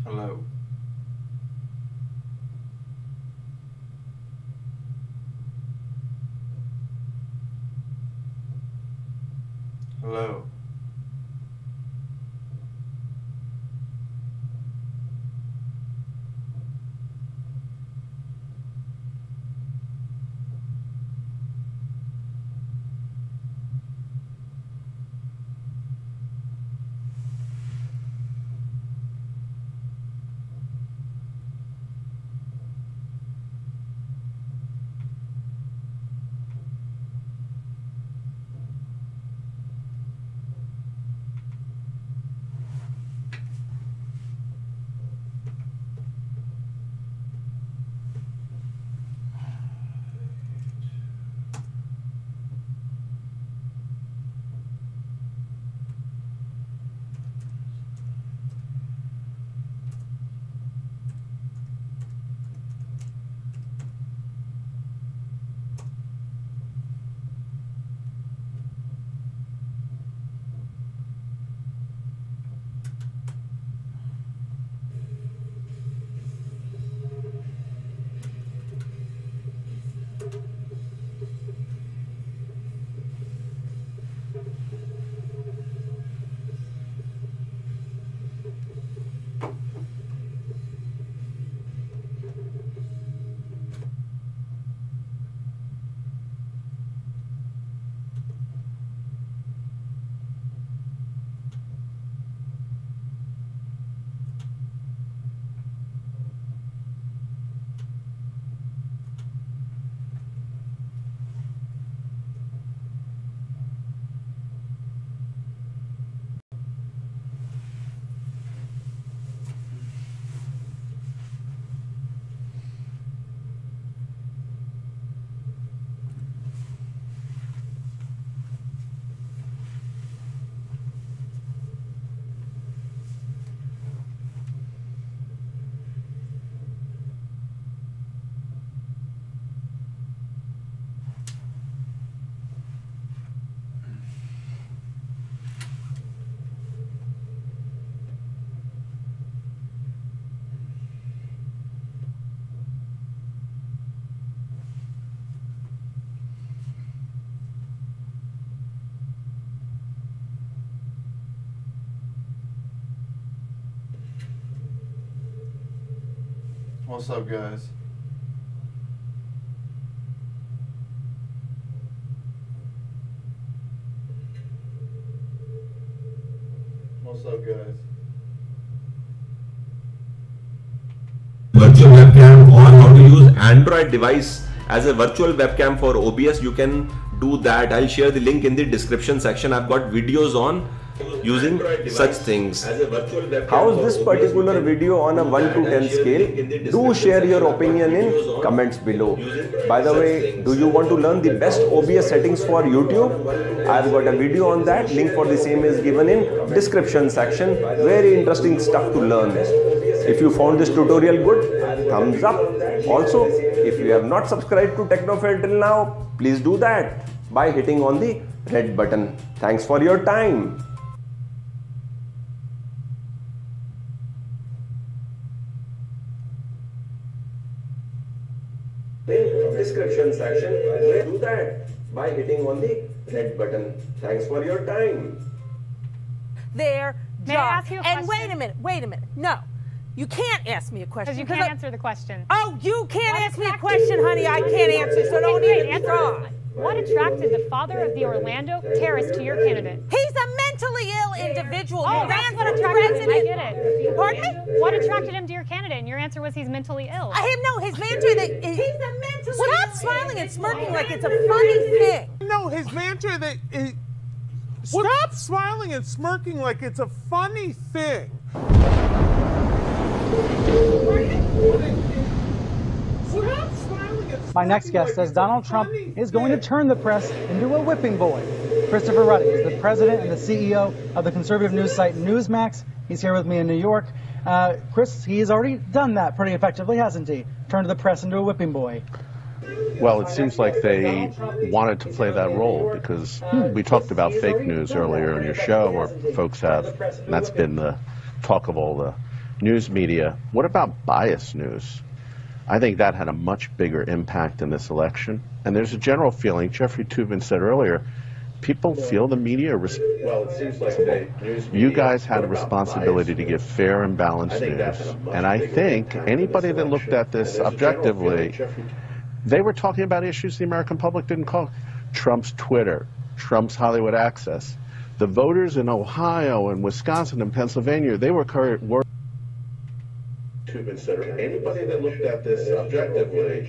Hello. Hello. What's up, guys? What's up, guys? Virtual webcam, or how to use Android device as a virtual webcam for OBS, you can do that. I'll share the link in the description section. I've got videos on using such things. How is this particular video on a 1 to 10 scale? Do share your opinion in comments below. By the way, do you want to learn the best OBS settings for YouTube? I've got a video on that. Link for the same is given in description section. Very interesting stuff to learn. If you found this tutorial good, thumbs up. Also, if you have not subscribed to Technofail till now, please do that by hitting on the red button. Thanks for your time. Description section, do that by hitting on the red button. Thanks for your time. Their May I job. ask you a And question? wait a minute. No, you can't ask me a question. Because you can't answer the question. Oh, you can't What ask me a attracted- question, honey. I can't answer, so don't even Answer try. it. What attracted the father of the Orlando terrorist to your candidate? He's a mentally ill individual. Oh, He that's ran what for attracted him. I president. get it. Pardon me? What attracted him to your candidate? And your answer was he's mentally ill. His mantra that he's a mental. Stop smiling and smirking like it's a funny thing. No, his mantra that stop smiling and smirking like it's a funny thing. Stop smiling and My next guest says Donald Trump is going to turn the press into a whipping boy. Christopher Ruddy is the president and the CEO of the conservative news site Newsmax. He's here with me in New York. Chris, he's already done that pretty effectively, hasn't he? Turned the press into a whipping boy. Well, it seems like they wanted to play that role because we talked about fake news earlier in your show, where folks have, and that's been the talk of all the news media. What about biased news? I think that had a much bigger impact in this election. And there's a general feeling, Jeffrey Toobin said earlier, people feel the media Well, it seems like the news media, you guys had a responsibility to give fair and balanced news. And I think anybody that looked at this objectively, they were talking about issues the American public didn't call. Trump's Twitter, Trump's Hollywood Access. The voters in Ohio and Wisconsin and Pennsylvania, they were worried. Anybody that looked at this objectively,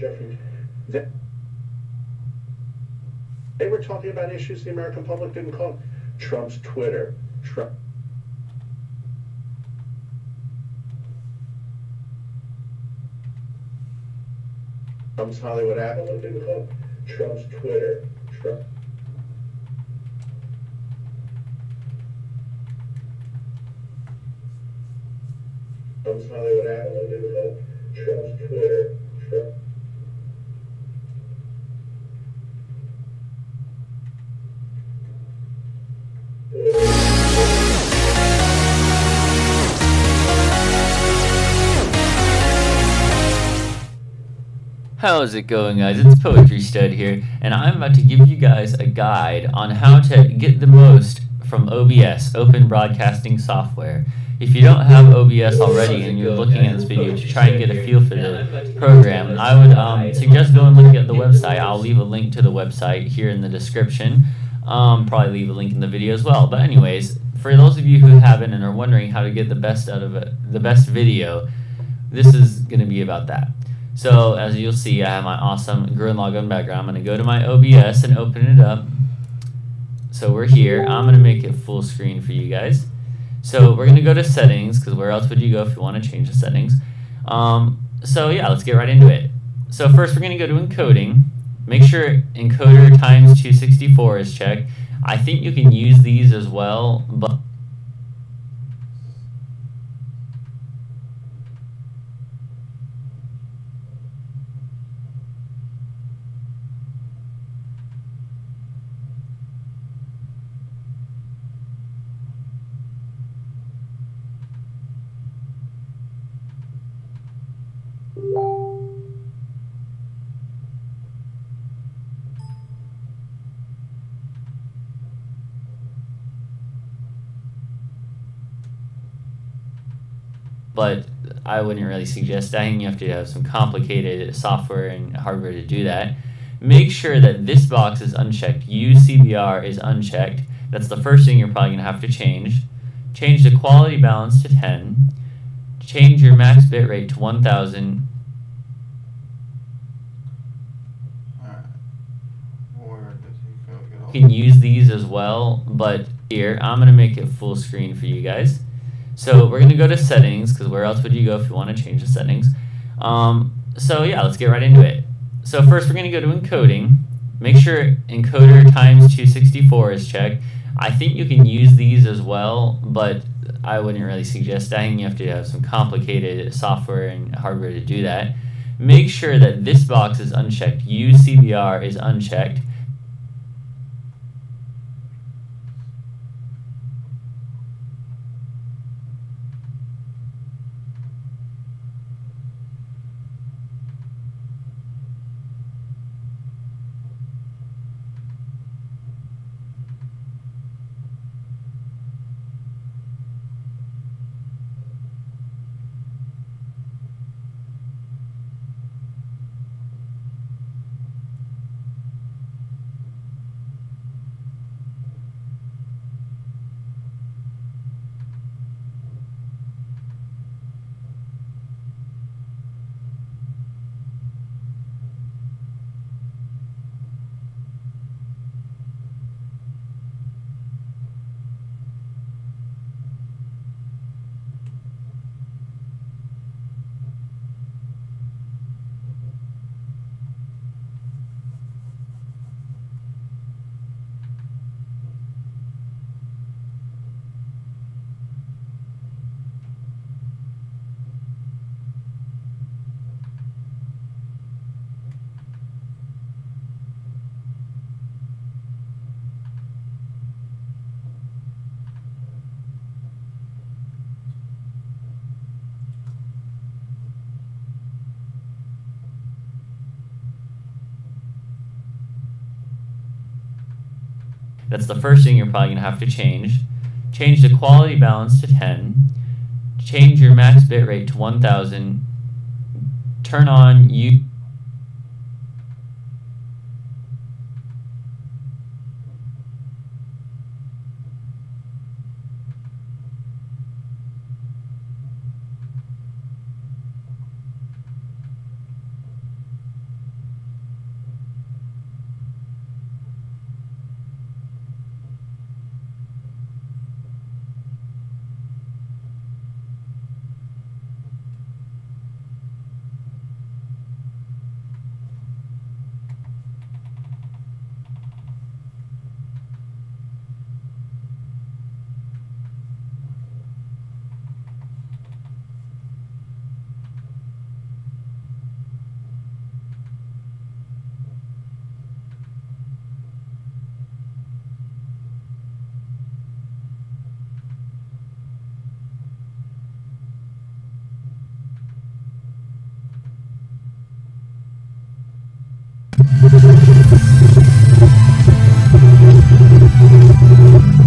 they were talking about issues the American public didn't call. Trump's Twitter, Trump's Hollywood Access, didn't call. Trump's Twitter, Trump's Hollywood Access, didn't call. Trump's Twitter, How's it going, guys? It's Poetry Stud here, and I'm about to give you guys a guide on how to get the most from OBS, Open Broadcasting Software. If you don't have OBS already and you're looking at this video to try and get a feel for the program, I would suggest go and look at the website. I'll leave a link to the website here in the description. Probably leave a link in the video as well. But anyways, for those of you who haven't and are wondering how to get the best out of it, the best video, this is going to be about that. So as you'll see, I have my awesome Gurren Lagann background. I'm going to go to my OBS and open it up. So we're here. I'm going to make it full screen for you guys. So we're going to go to settings, because where else would you go if you want to change the settings? So yeah, let's get right into it. So first we're going to go to encoding. Make sure encoder times 264 is checked. I think you can use these as well, but I wouldn't really suggest that. You have to have some complicated software and hardware to do that. Make sure that this box is unchecked. Use CBR is unchecked. That's the first thing you're probably going to have to change. Change the quality balance to 10. Change your max bitrate to 1000. You can use these as well, but here, I'm going to make it full screen for you guys. So we're going to go to settings, because where else would you go if you want to change the settings? So yeah, let's get right into it. So first we're going to go to encoding. Make sure encoder times 264 is checked. I think you can use these as well, but I wouldn't really suggest that. You have to have some complicated software and hardware to do that. Make sure that this box is unchecked. Use CBR is unchecked. That's the first thing you're probably going to have to change. Change the quality balance to 10. Change your max bitrate to 1000. Turn on you.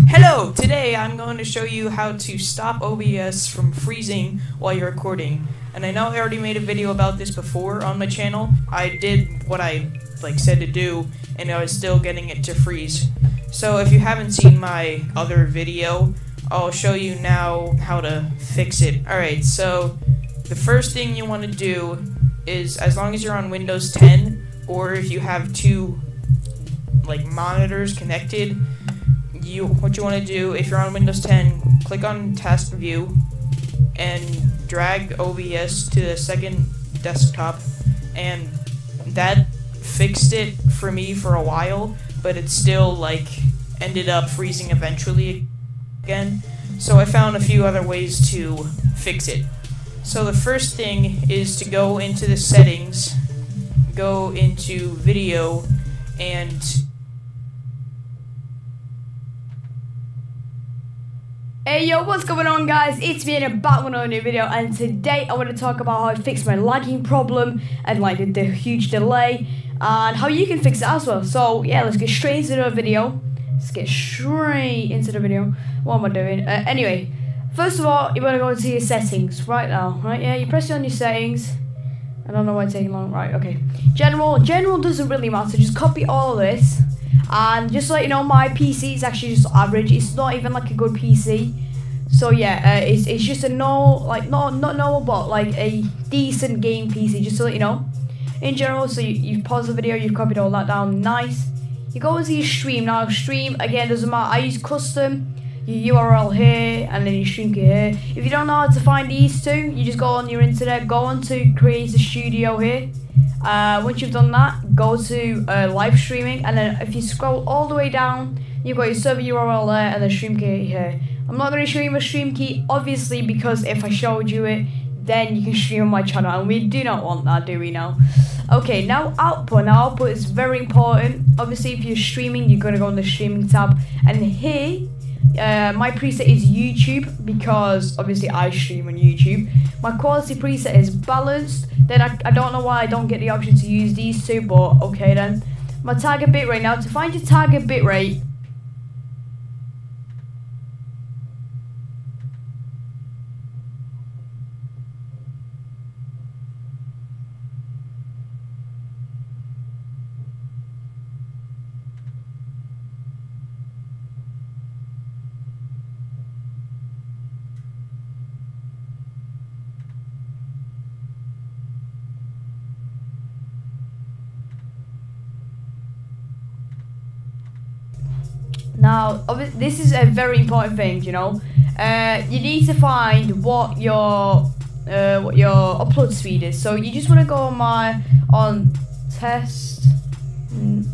Hello! Today I'm going to show you how to stop OBS from freezing while you're recording. And I know I already made a video about this before on my channel. I did what I said to do, and I was still getting it to freeze. So if you haven't seen my other video, I'll show you now how to fix it. Alright, so the first thing you want to do is, as long as you're on Windows 10, or if you have two monitors connected, what you want to do, if you're on Windows 10, click on Task View and drag OBS to the second desktop, and that fixed it for me for a while, but it still ended up freezing eventually again. So I found a few other ways to fix it. So the first thing is to go into the settings, go into video, and Hey yo, what's going on guys? It's me and I'm back with a new video, and today I want to talk about how I fixed my lagging problem and the huge delay and how you can fix it as well. So yeah, let's get straight into the video. What am I doing? Anyway, first of all, you want to go into your settings right now, right? Yeah, you press it on your settings. I don't know why it's taking long. Right, okay. General doesn't really matter. Just copy all of this. And just to let you know, my PC is actually just average. It's not even a good PC. So yeah, it's just a not normal, but a decent game PC. Just to let you know. In general, so you've paused the video, you've copied all that down, nice. You go into your stream now. Stream again doesn't matter. I use custom. Your URL here, and then you shrink it here. If you don't know how to find these two, you just go on your internet, go on to Create a Studio here. Once you've done that, go to live streaming, and then if you scroll all the way down, you've got your server URL there and the stream key here. I'm not going to show you my stream key, obviously, because if I showed you it, then you can stream on my channel, and we do not want that, do we now? Okay, now output. Now output is very important. Obviously, if you're streaming, you're going to go on the streaming tab, and here, my preset is YouTube, because obviously I stream on YouTube. My quality preset is balanced. Then I don't know why I don't get the option to use these two, but okay then. My target bitrate. Now to find your target bitrate, now, this is a very important thing, you know. You need to find what your upload speed is. So you just want to go on test.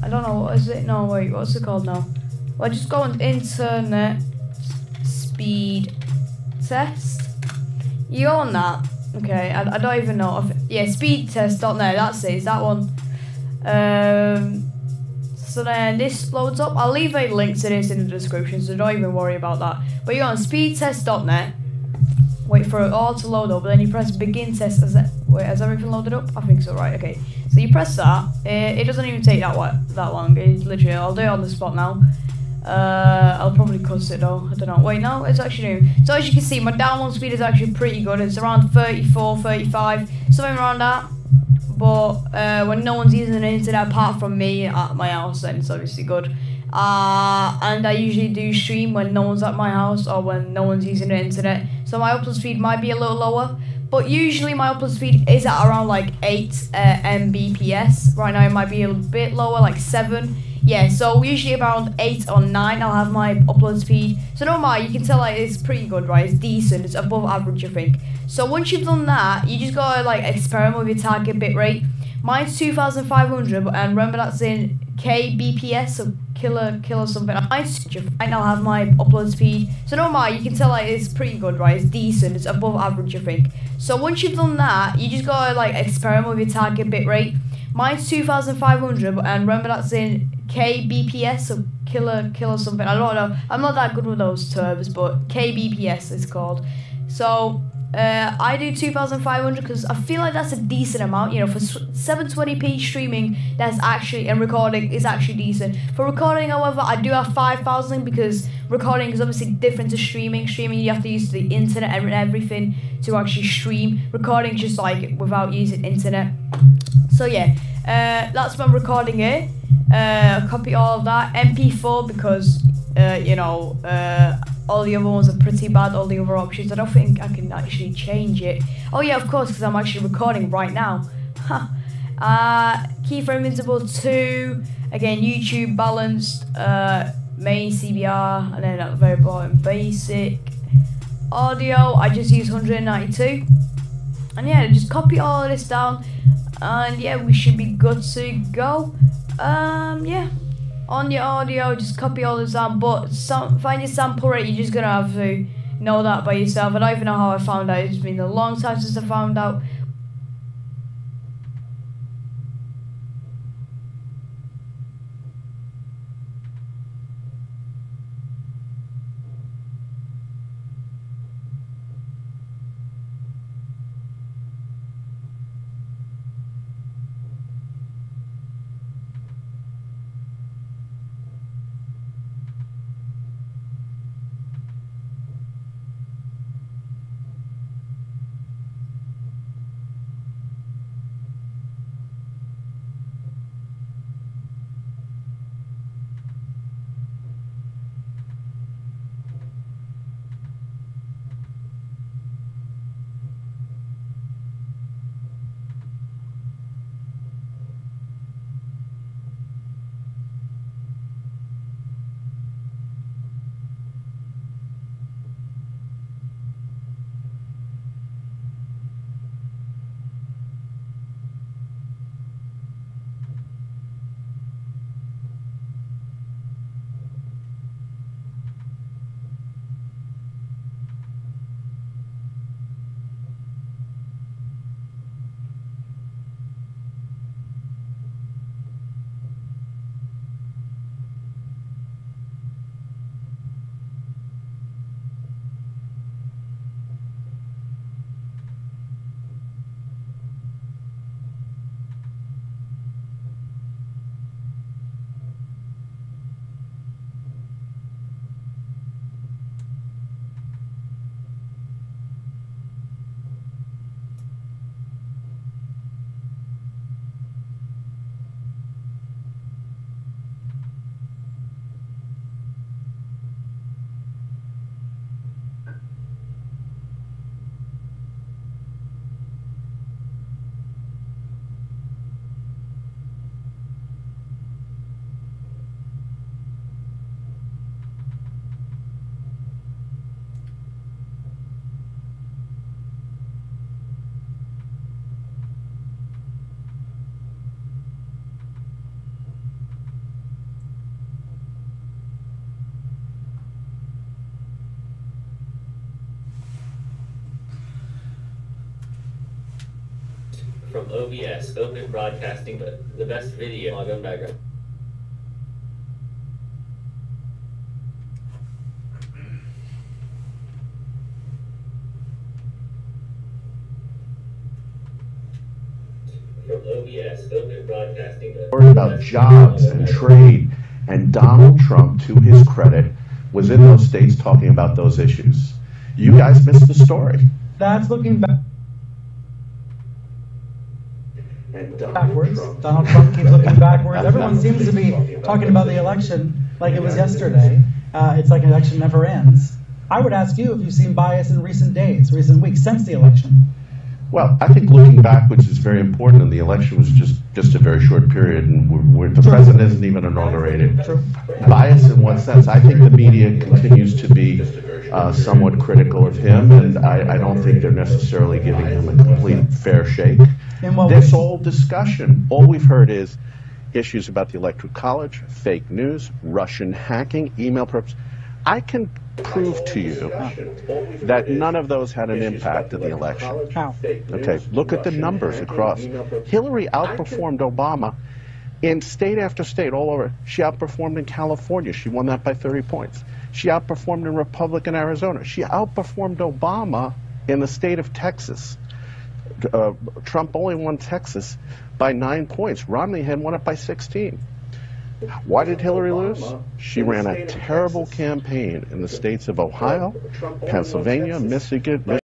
I don't know, what is it? No, wait, what's it called now? Well, just go on internet speed test. You go on that. Okay, I don't even know. Yeah, speedtest.net. That's it. It's that one. So then this loads up. I'll leave a link to this in the description, so don't even worry about that. But you go on speedtest.net, wait for it all to load up, and then you press begin test. Has everything loaded up? I think so, right? Okay. So you press that. It doesn't even take that long. It literally, I'll do it on the spot now. I'll probably cut it though. I don't know. Wait, no, it's actually new. So as you can see, my download speed is actually pretty good. It's around 34, 35, something around that. But when no one's using the internet apart from me at my house, then it's obviously good. And I usually do stream when no one's at my house or when no one's using the internet. So my upload speed might be a little lower. But usually my upload speed is at around like 8 Mbps. Right now it might be a bit lower, like 7. Yeah, so usually around 8 or 9 I'll have my upload speed. So don't mind, you can tell like, it's pretty good, right? It's decent, it's above average, I think. So once you've done that, you just gotta like experiment with your target bitrate. Mine's 2500, and remember that's in kbps, so kilo something. And I'll have my upload speed. So don't mind, you can tell like, it's pretty good, right? It's decent, it's above average, I think. So once you've done that, you just gotta like experiment with your target bitrate. Mine's 2500, and remember that's in kbps, so kilo something. I don't know, I'm not that good with those terms, but kbps is called. So I do 2500 because I feel like that's a decent amount, you know, for 720p streaming. That's actually, and recording is actually decent. For recording, however, I do have 5000 because recording is obviously different to streaming. Streaming, you have to use the internet and everything to actually stream. Recording just like without using internet. So yeah, that's when recording it. Copy all of that. MP4 because you know, all the other ones are pretty bad, all the other options. I don't think I can actually change it. Oh yeah, of course, because I'm actually recording right now. Keyframe interval 2, again YouTube balanced, main CBR, and then at the very bottom basic. Audio, I just use 192. And yeah, just copy all of this down, and yeah, we should be good to go. Yeah. On your audio, just copy all this down, but find your sample rate. You're just gonna have to know that by yourself. I don't even know how I found out. It's been a long time since I found out. From OBS, Open Broadcasting, but the best video on background. From OBS, Open Broadcasting. About jobs and trade And Donald Trump, to his credit, was in those states talking about those issues. You guys missed the story. That's looking back. Backwards. Donald Trump keeps looking backwards. Everyone seems to be talking about the election like it was yesterday. It's like an election never ends. I would ask you if you've seen bias in recent days, recent weeks, since the election. Well, I think looking backwards is very important, and the election was just a very short period, and the president isn't even inaugurated. True. Bias in what sense? I think the media continues to be somewhat critical of him, and I don't think they're necessarily giving him a complete fair shake. This whole discussion, all we've heard is issues about the Electoral College, fake news, Russian hacking, email purpose. I can prove to you that none of those had an impact in the election. How? Okay, look at the numbers across. Hillary outperformed Obama in state after state all over. She outperformed in California. She won that by 30 points. She outperformed in Republican Arizona. She outperformed Obama in the state of Texas. Trump only won Texas by 9 points. Romney had won it by 16. Why did Hillary lose? She ran a terrible campaign in the states of Ohio, Pennsylvania, Michigan,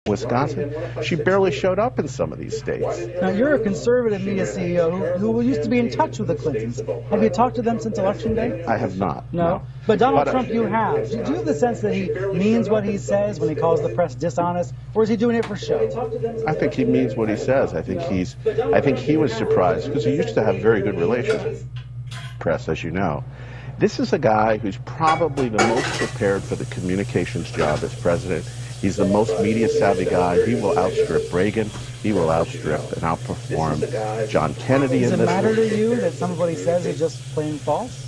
Wisconsin. She barely showed up in some of these states. Now, you're a conservative media CEO who used to be in touch with the Clintons. Have you talked to them since Election Day? I have not. No? But Donald Trump, you have. Do you have the sense that he means what he says when he calls the press dishonest, or is he doing it for show? I think he means what he says. I think he was surprised because he used to have very good relations with press, as you know. This is a guy who's probably the most prepared for the communications job as president. He's the most media-savvy guy. He will outstrip Reagan. He will outstrip and outperform John Kennedy in this. Does it matter to you that some of what he says is just plain false?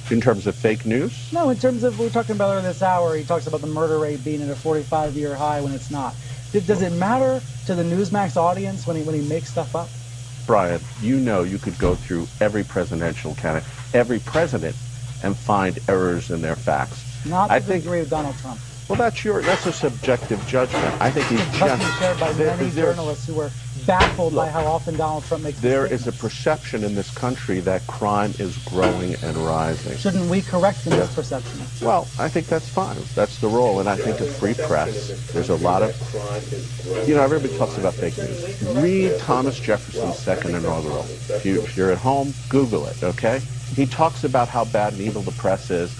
In terms of fake news? No, in terms of, we were talking about earlier this hour, he talks about the murder rate being at a 45-year high when it's not. Does it matter to the Newsmax audience when he makes stuff up? Brian, you know you could go through every presidential candidate, every president, and find errors in their facts. Not to the degree of Donald Trump. Well, that's a subjective judgment. I think he's just shared by many journalists who are baffled by how often Donald Trump makes There is a perception in this country that crime is growing and rising. Shouldn't we correct the misperception? Well, I think that's fine. That's the role, and I think a free press, there's a lot of, everybody talks about fake news. Read Thomas Jefferson's second inaugural. If you're at home, Google it, okay? He talks about how bad and evil the press is,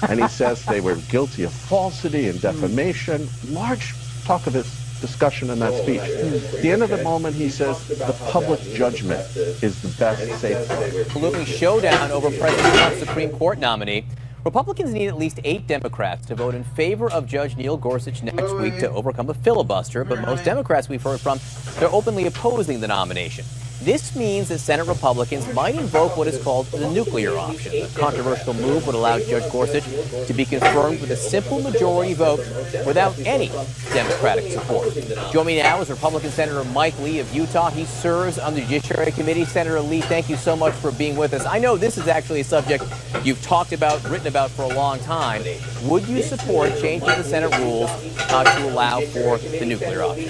and he says they were guilty of falsity and defamation. Large talk of his discussion in that speech. At the end of the moment, he says the public judgment is the best safeguard. Absolutely showdown over President Trump's Supreme Court nominee. Republicans need at least 8 Democrats to vote in favor of Judge Neil Gorsuch next week to overcome a filibuster, but most Democrats we've heard from, they're openly opposing the nomination. This means that Senate Republicans might invoke what is called the nuclear option. The controversial move would allow Judge Gorsuch to be confirmed with a simple majority vote without any Democratic support. Joining me now is Republican Senator Mike Lee of Utah. He serves on the Judiciary Committee. Senator Lee, thank you so much for being with us. I know this is actually a subject you've talked about, written about for a long time. Would you support changing the Senate rules to allow for the nuclear option?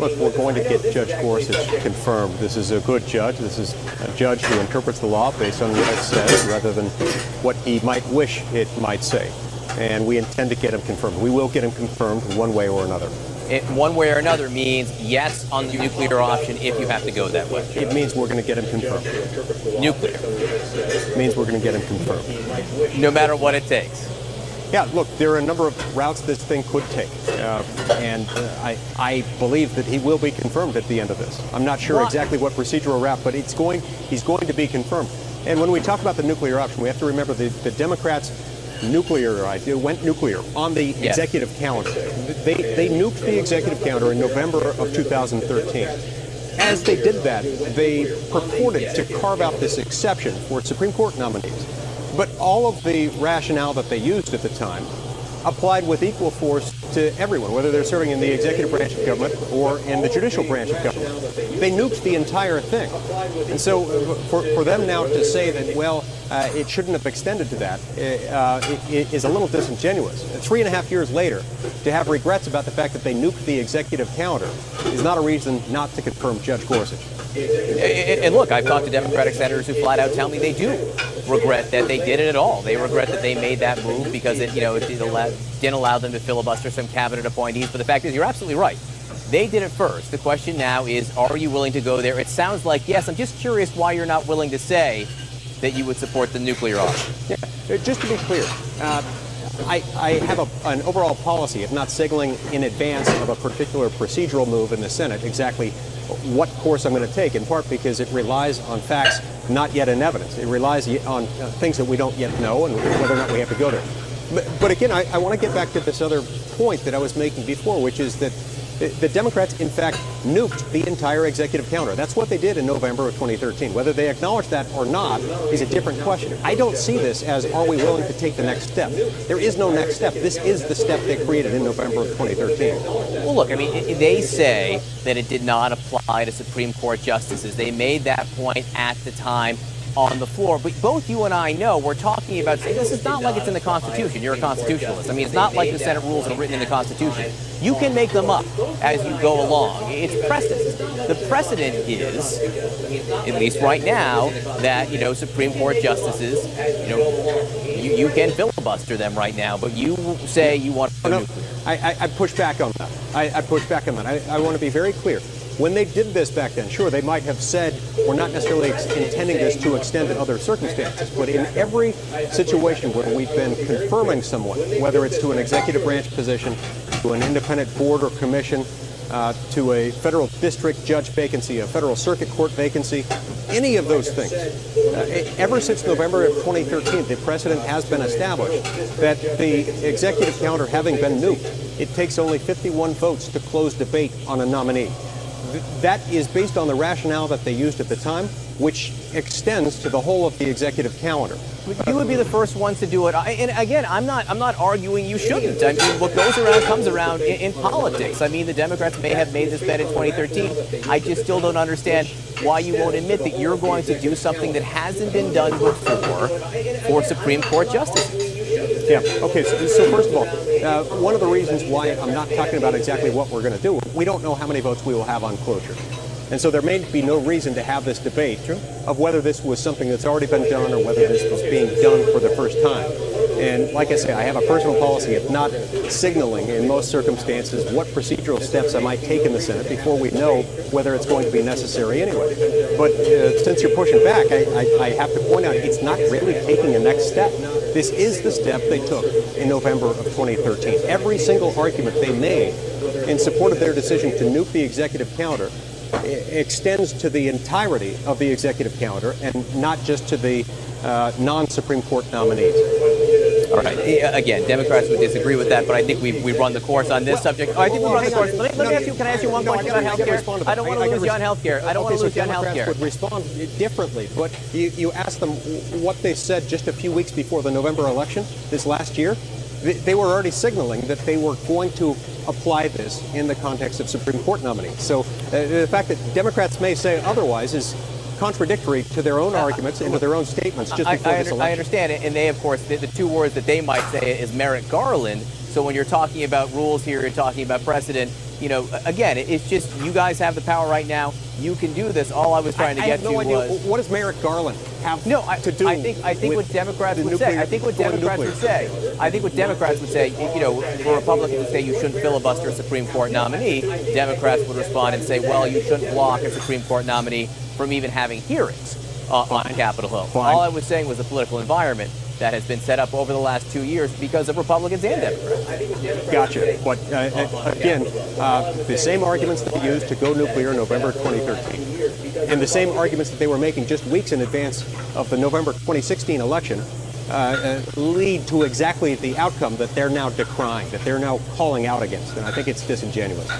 Look, we're going to get Judge Gorsuch confirmed. This is a good judge. This is a judge who interprets the law based on what it says rather than what he might wish it might say. And we intend to get him confirmed. We will get him confirmed one way or another. One way or another means yes on the nuclear option if you have to go that way. It means we're going to get him confirmed. Nuclear. It means we're going to get him confirmed. No matter what it takes. Yeah, look, there are a number of routes this thing could take, and I believe that he will be confirmed at the end of this. I'm not sure exactly what procedural route, but he's going to be confirmed. And when we talk about the nuclear option, we have to remember the Democrats' nuclear idea went nuclear on the executive calendar. They nuked the executive calendar in November of 2013. As they did that, they purported to carve out this exception for Supreme Court nominees. But all of the rationale that they used at the time applied with equal force to everyone, whether they're serving in the executive branch of government or in the judicial branch of government. They nuked the entire thing. And so for them now to say that, well, it shouldn't have extended to that is a little disingenuous. 3.5 years later, to have regrets about the fact that they nuked the executive calendar is not a reason not to confirm Judge Gorsuch. And look, I've talked to Democratic senators who flat out tell me they do regret that they did it at all. They regret that they made that move because it didn't allow them to filibuster some cabinet appointees. But the fact is, you're absolutely right. They did it first. The question now is, are you willing to go there? It sounds like yes. I'm just curious why you're not willing to say that you would support the nuclear option. Yeah, just to be clear, I have an overall policy of not signaling in advance of a particular procedural move in the Senate exactly what course I'm going to take, in part because it relies on facts not yet in evidence. It relies on things that we don't yet know and whether or not we have to go there. But again, I want to get back to this other point that I was making before, which is that the Democrats, in fact, nuked the entire executive calendar. That's what they did in November of 2013. Whether they acknowledge that or not is a different question. I don't see this as, are we willing to take the next step? There is no next step. This is the step they created in November of 2013. Well, look, I mean, they say that it did not apply to Supreme Court justices. They made that point at the time on the floor. But both you and I know we're talking about, this is not like it's in the Constitution. You're a constitutionalist. I mean, it's not like the Senate rules are written in the Constitution. You can make them up as you go along. It's precedent. The precedent is, at least right now, that, Supreme Court justices, you can filibuster them right now, but you say you want to go nuclear. I push back on that. I push back on that. I want to be very clear. When they did this back then, sure, they might have said we're not necessarily intending this to extend to other circumstances, but in every situation where we've been confirming someone, whether it's to an executive branch position, to an independent board or commission, to a federal district judge vacancy, a federal circuit court vacancy, any of those things, ever since November of 2013, the precedent has been established that the executive calendar having been nuked, it takes only 51 votes to close debate on a nominee. That is based on the rationale that they used at the time, which extends to the whole of the executive calendar. You would be the first ones to do it. And again, I'm not arguing you shouldn't. I mean, what goes around comes around in politics. I mean, the Democrats may have made this bet in 2013. I just still don't understand why you won't admit that you're going to do something that hasn't been done before for Supreme Court justices. Yeah. Okay. So first of all, one of the reasons why I'm not talking about exactly what we're going to do, we don't know how many votes we will have on cloture. And so there may be no reason to have this debate of whether this was something that's already been done or whether this was being done for the first time. And like I say, I have a personal policy of not signaling in most circumstances what procedural steps I might take in the Senate before we know whether it's going to be necessary anyway. But since you're pushing back, I have to point out it's not really taking a next step. This is the step they took in November of 2013. Every single argument they made in support of their decision to nuke the executive calendar extends to the entirety of the executive calendar and not just to the non-Supreme Court nominees. All right. Again, Democrats would disagree with that, but I think we've run the course on this subject. Oh, I think we've run the course. Let me ask you, can I ask you one question about health care? I don't want to lose you on health care. I don't want to lose you on health care. Democrats would respond differently, but you asked them what they said just a few weeks before the November election this last year. They were already signaling that they were going to apply this in the context of Supreme Court nominees. So the fact that Democrats may say otherwise is contradictory to their own arguments and to their own statements just before this election. I understand it, and they, of course, the two words that they might say is Merrick Garland. So when you're talking about rules here, you're talking about precedent. Again, it's just you guys have the power right now. You can do this. All I was trying to get to was... I have no idea. What does Merrick Garland have to do I think what Democrats would say... I think what Democrats would say, for Republicans would say you shouldn't filibuster a Supreme Court nominee, Democrats would respond and say, well, you shouldn't block a Supreme Court nominee from even having hearings on Capitol Hill. Fine. All I was saying was the political environment that has been set up over the last 2 years because of Republicans and Democrats. Gotcha. But again, the same arguments that they used to go nuclear in November 2013 and the same arguments that they were making just weeks in advance of the November 2016 election lead to exactly the outcome that they're now decrying, that they're now calling out against. And I think it's disingenuous.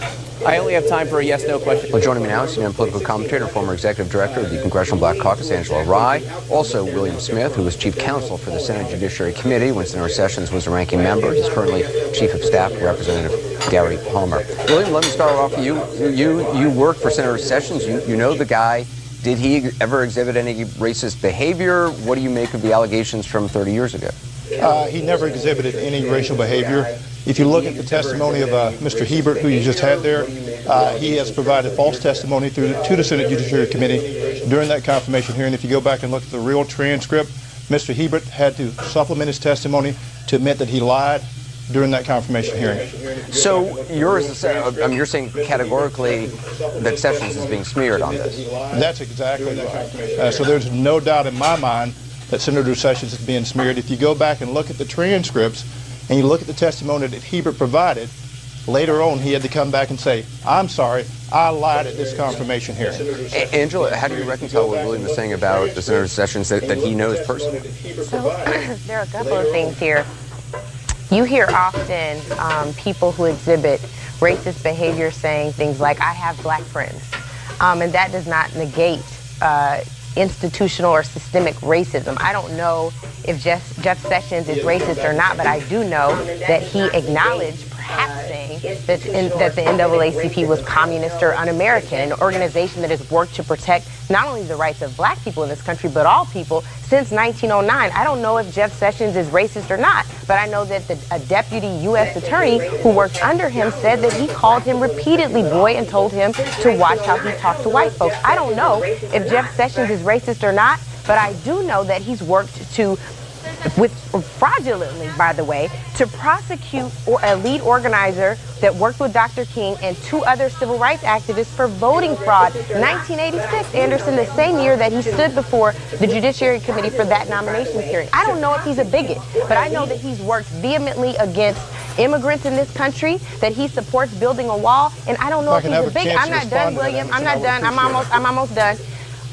I only have time for a yes-no question. Well, joining me now is CNN political commentator and former executive director of the Congressional Black Caucus, Angela Rye. Also, William Smith, who was chief counsel for the Senate Judiciary Committee when Senator Sessions was a ranking member. He's currently chief of staff to Representative Gary Palmer. William, let me start off with you. You worked for Senator Sessions. You know the guy. Did he ever exhibit any racist behavior? What do you make of the allegations from 30 years ago? He never exhibited any racial behavior. If you look at the testimony of Mr. Hebert, who you just had there, he has provided false testimony to the Senate Judiciary Committee during that confirmation hearing. If you go back and look at the real transcript, Mr. Hebert had to supplement his testimony to admit that he lied during that confirmation hearing. So you're saying categorically that Sessions is being smeared on this? That's exactly right. So there's no doubt in my mind that Senator Sessions is being smeared. If you go back and look at the transcripts and you look at the testimony that Hebert provided, later on he had to come back and say, I'm sorry, I lied at this confirmation hearing. Angela, how do you reconcile what William was saying about the Senator Sessions that he knows personally? So there are a couple of things here. You hear often people who exhibit racist behavior saying things like, I have black friends. And that does not negate institutional or systemic racism. I don't know if Jeff Sessions is racist or not, but I do know that he acknowledged, perhaps saying, that the NAACP was communist or un-American, an organization that has worked to protect not only the rights of black people in this country, but all people since 1909. I don't know if Jeff Sessions is racist or not, but I know that a deputy U.S. attorney who worked under him said that he called him repeatedly boy and told him to watch how he talked to white folks. I don't know if Jeff Sessions is racist or not, but I do know that he's worked fraudulently, by the way, to prosecute a lead organizer that worked with Dr. King and 2 other civil rights activists for voting fraud. 1986, Anderson, the same year that he stood before the Judiciary Committee for that nominations hearing. I don't know if he's a bigot, but I know that he's worked vehemently against immigrants in this country, that he supports building a wall, and I don't know if he's a bigot. I'm not done, William. I'm not done. I'm almost done.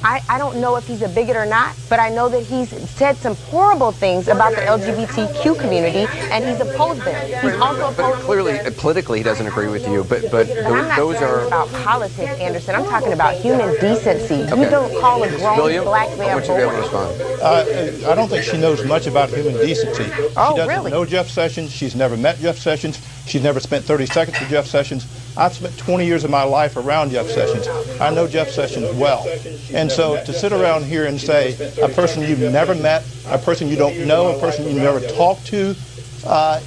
I don't know if he's a bigot or not, but I know that he's said some horrible things about the LGBTQ community, and he's opposed them. He's also opposed. But clearly, politically, he doesn't agree with you. But I'm not talking about politics, Anderson. I'm talking about human decency. Okay. You don't call a grown black man. I want you to be able to respond. I don't think she knows much about human decency. Oh, she doesn't really? know Jeff Sessions. She's never met Jeff Sessions. She's never spent 30 seconds with Jeff Sessions. I've spent 20 years of my life around Jeff Sessions. I know Jeff Sessions well. And so to sit around here and say a person you've never met, a person you don't know, a person you've never talked to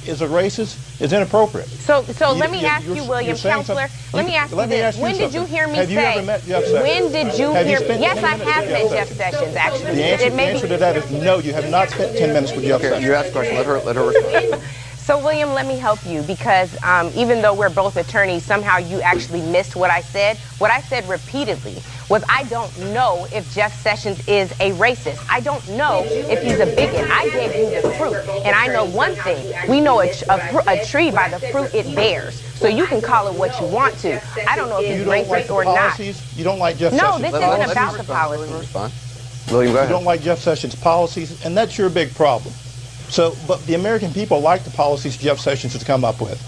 is a racist is inappropriate. So let me ask you, William, counselor, let me ask you this. When did you hear me say? Have you ever met Jeff Sessions? When did you hear? Yes, I have met Jeff Sessions, actually. The answer to that is no, you have not spent 10 minutes with Jeff Sessions. You asked a question. Let her respond. So, William, let me help you, because even though we're both attorneys, somehow you actually missed what I said. What I said repeatedly was I don't know if Jeff Sessions is a racist. I don't know if he's a bigot. I gave you the fruit. And I know one thing. We know a tree by the fruit it bears. So you can call it what you want to. I don't know if he's racist or not. You don't like Jeff Sessions? No, this isn't about the policies. William, go ahead. You don't like Jeff Sessions' policies, and that's your big problem. So, but the American people like the policies Jeff Sessions has come up with.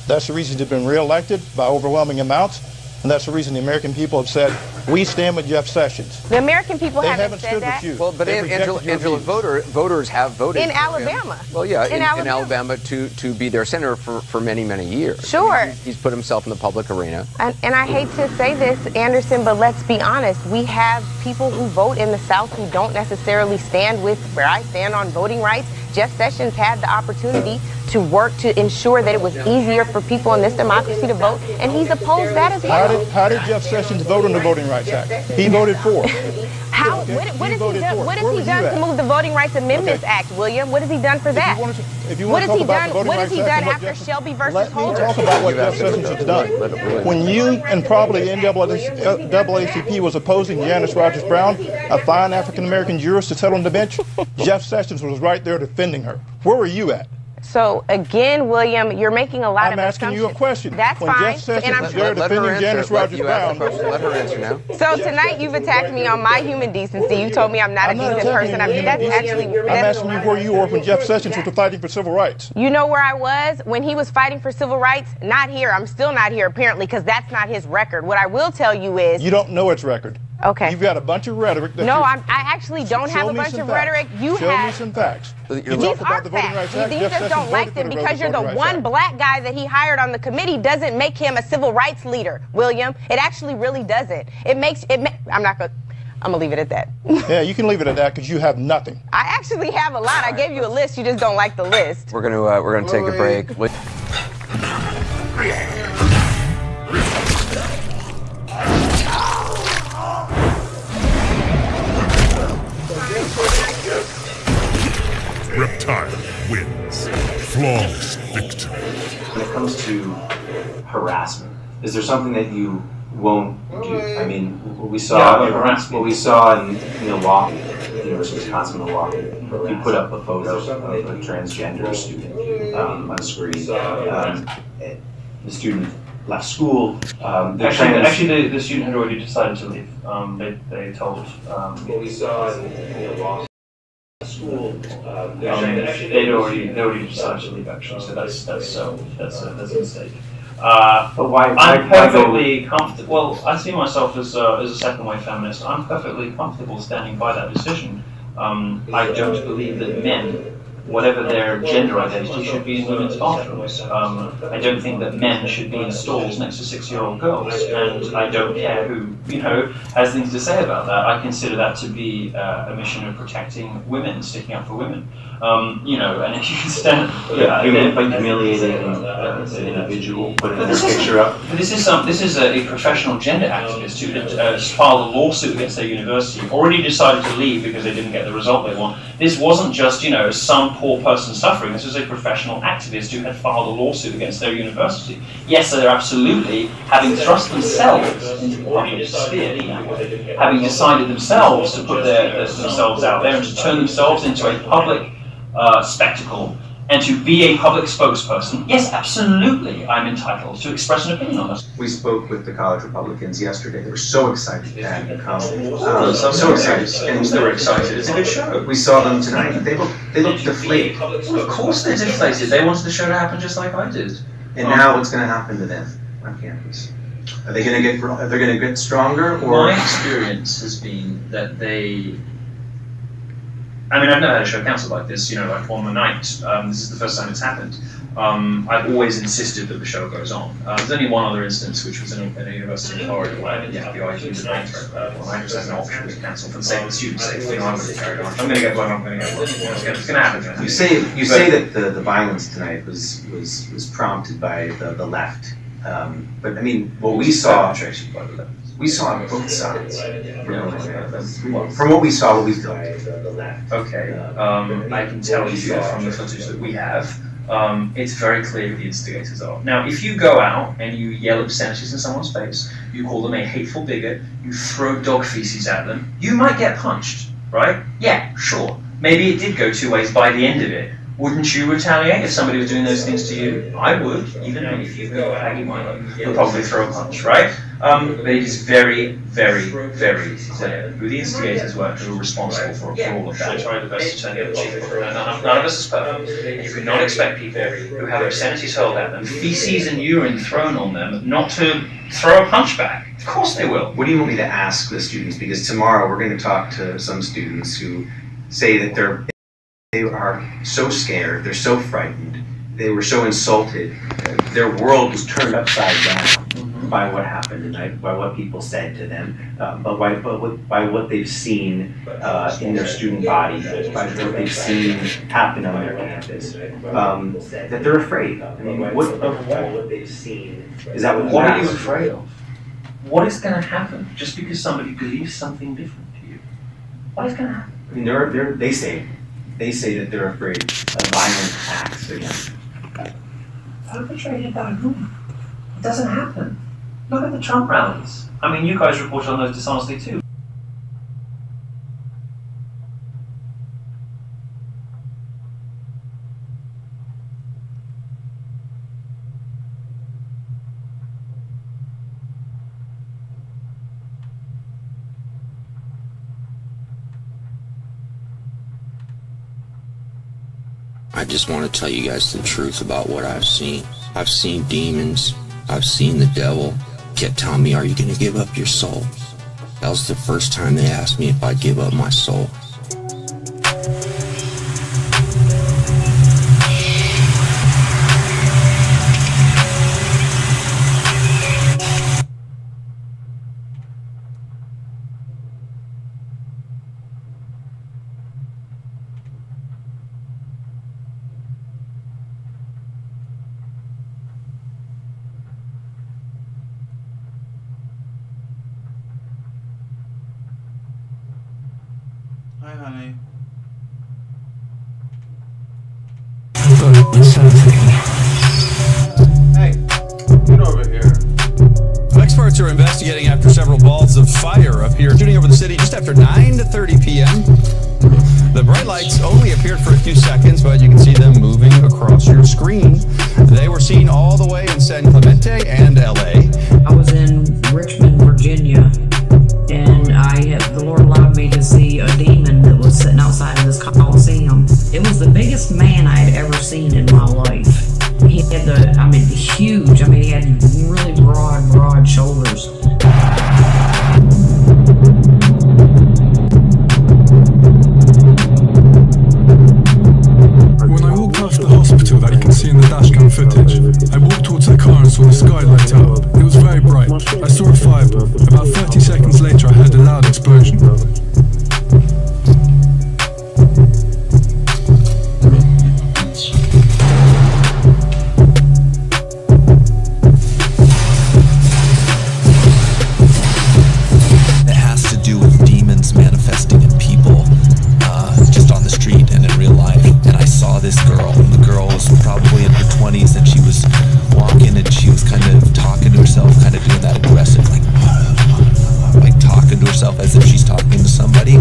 That's the reason he's been reelected by overwhelming amounts, and that's the reason the American people have said, we stand with Jeff Sessions. The American people haven't said stood that. with you. Well, but Angela, voters have voted in Alabama. Well, yeah, in Alabama to be their senator for many, many years. Sure. He's put himself in the public arena. And I hate to say this, Anderson, but let's be honest. We have people who vote in the South who don't necessarily stand with where I stand on voting rights. Jeff Sessions had the opportunity to work to ensure that it was easier for people in this democracy to vote, and he's opposed that as well. How did Jeff Sessions vote on the Voting Rights Act? He voted for it. How? What has he done to move the Voting Rights Amendments Act, William? What has he done for that? What has he done after Shelby versus Holder? Let me talk about what Jeff Sessions has done. When you and probably NAACP was opposing Janice Rogers Brown, a fine African-American jurist to settle on the bench, Jeff Sessions was right there defending her. Where were you at? So again, William, you're making a lot of assumptions. I'm asking you a question. That's when fine. Jeff Sessions was there defending Janice Rogers Brown. Let her answer now. So tonight you've attacked me on my human decency. You told me I'm not a decent person. I'm asking you where you were when Jeff Sessions was fighting for civil rights. You know where I was when he was fighting for civil rights? Not here. I'm still not here, apparently, because that's not his record. What I will tell you is... You don't know its record. Okay. You've got a bunch of rhetoric. No, I actually don't have a bunch of rhetoric. Show me some facts. These are facts. You just don't like them because you're the one black guy that he hired on the committee doesn't make him a civil rights leader, William. It actually really doesn't. I'm gonna leave it at that. Yeah, you can leave it at that because you have nothing. I actually have a lot. I gave you a list. You just don't like the list. We're gonna take a break. Reptile wins. Flawless victory. When it comes to harassment, is there something that you won't do? I mean, what we saw in Milwaukee, the University of Wisconsin, Milwaukee, you put up a photo of a transgender student on the screen. The student left school. Actually, the student had already decided to leave. They told. What we saw in Milwaukee. School. They'd already decided to leave, actually, so that's a mistake. But why I'm perfectly comfortable. Well, I see myself as a second wave feminist. I'm perfectly comfortable standing by that decision. I don't believe that men, whatever their gender identity, should be in women's bathrooms. I don't think that men should be in stalls next to 6-year-old girls, and I don't care who has things to say about that. I consider that to be a mission of protecting women, sticking up for women. And if you can stand, humiliating an individual, putting their picture up. But this is a professional gender activist who had filed a lawsuit against their university, already decided to leave because they didn't get the result they want. This wasn't just some poor person suffering. This was a professional activist who had filed a lawsuit against their university. Yes, they're absolutely having thrust themselves into the public sphere, having decided themselves to put themselves out there and to turn themselves into a public spectacle and to be a public spokesperson. Yes, absolutely, I'm entitled to express an opinion on this. We spoke with the college Republicans yesterday. They were so excited to have you come. So excited. And they were excited. It's a good show. We saw them tonight. They look deflated. Well, of course they're deflated. They wanted the show to happen just like I did. And now what's going to happen to them on campus? Are they going to get stronger? Or my experience has been that I've never had a show cancelled like this, like on the night. This is the first time it's happened. I've always insisted that the show goes on. There's only one other instance, which was in a university in Florida, where I didn't have the idea that I just had an option to cancel for the sake of the students' sake. I'm going to carry on. I'm going to get blown. I'm going to get blown. It's going to happen. You say that the violence tonight was prompted by the left. But I mean, what we saw on both sides. From what we saw, what we filmed. Okay, I can tell you from the footage that we have, it's very clear who the instigators are. Now, if you go out and you yell obscenities in someone's face, you call them a hateful bigot, you throw dog feces at them, you might get punched, right? Yeah, sure. Maybe it did go 2 ways by the end of it. Wouldn't you retaliate if somebody was doing those things to you? I would, even if you go out, you'll probably throw a punch, right? But it is very, very, very clear who the instigators were, who were responsible for all of that. I tried the best to turn the other cheek. None of us is perfect. And you could not expect people who have obscenities hurled at them, feces and urine thrown on them, not to throw a punch back. Of course they will. What do you want me to ask the students? Because tomorrow we're going to talk to some students who say that they are so scared, they're so frightened, they were so insulted, their world was turned upside down by what happened tonight, by what people said to them, by what they've seen in their student body, by what they've seen happen on their campus, that they're afraid. I mean, what they've seen, is that what are you afraid of? What is going to happen just because somebody believes something different to you? What is going to happen? I mean, they say that they're afraid of violent acts against them. Perpetrated by whom? It doesn't happen. Look at the Trump rallies. I mean, you guys reported on those dishonestly too. I just want to tell you guys the truth about what I've seen. I've seen demons. I've seen the devil. Kept telling me, are you going to give up your soul? That was the first time they asked me if I'd give up my soul. Hi, honey. Hey, get over here. Experts are investigating after several balls of fire appeared shooting over the city just after 9:30 p.m. The bright lights only appeared for a few seconds, but you can see them moving across your screen. They were seen all the way in San Clemente and LA. I was in Richmond, Virginia, and the Lord allowed me to see a demon that was sitting outside of this Coliseum. It was the biggest man I had ever seen in my life. He had huge. He had really broad shoulders. When I walked past the hospital that you can see in the dashcam footage, I walked towards the car and saw the sky light up. It was very bright. I saw a fireball. About 30 seconds later I heard a loud explosion. This girl. The girl was probably in her 20s, and she was walking and she was kind of talking to herself, kind of doing that aggressive, like talking to herself as if she's talking to somebody.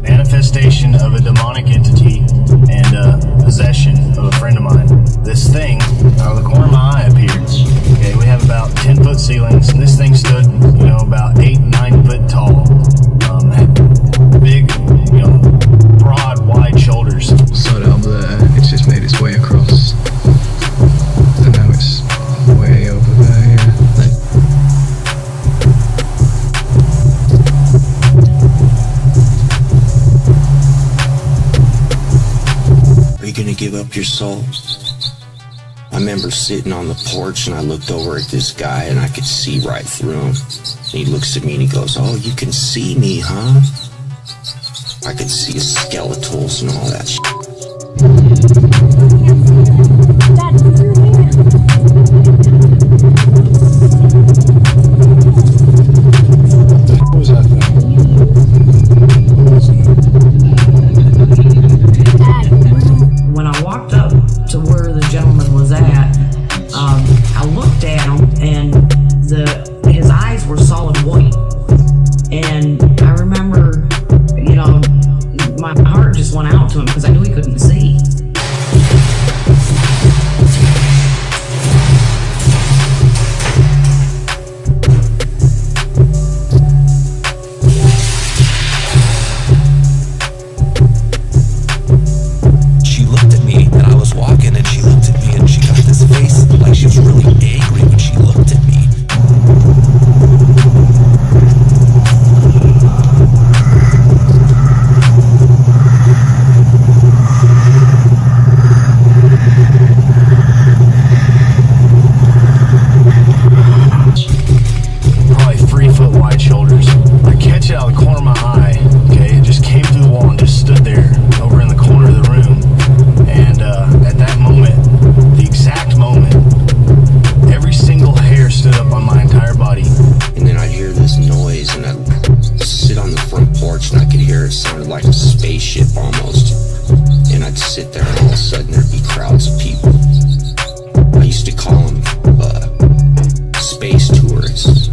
Manifestation of a demonic entity and possession of a friend of mine. This thing out of the corner of my eye appeared. Okay, we have about 10-foot ceilings, and this thing stood, about 8-9 foot tall. Had big, broad, wide shoulders. Started up there, it's just made its way across, and now it's way over there. Yeah. Are you gonna give up your soul? I remember sitting on the porch and I looked over at this guy and I could see right through him. And he looks at me and he goes, "Oh, you can see me, huh?" I could see his skeletals and all that shit. What was that thing? When I walked up to where the gentleman was at, I looked at him and his eyes were solid white. And I remember, my heart just went out to him because I knew he couldn't see. She looked at me, and I was walking, and she looked at me, and she got this face like she was really angry when she looked at me. Probably 3-foot wide shoulders. I catch it out of the corner of my eye. Okay, it just came through the wall and just stood there over in the corner of the room. And at that moment, the exact moment, every single hair stood up on my entire body. And then I'd hear this noise and I'd sit on the front porch and I could hear it sounded like a spaceship almost. And I'd sit there and all of a sudden there'd be crowds of people. I used to call them space tourists.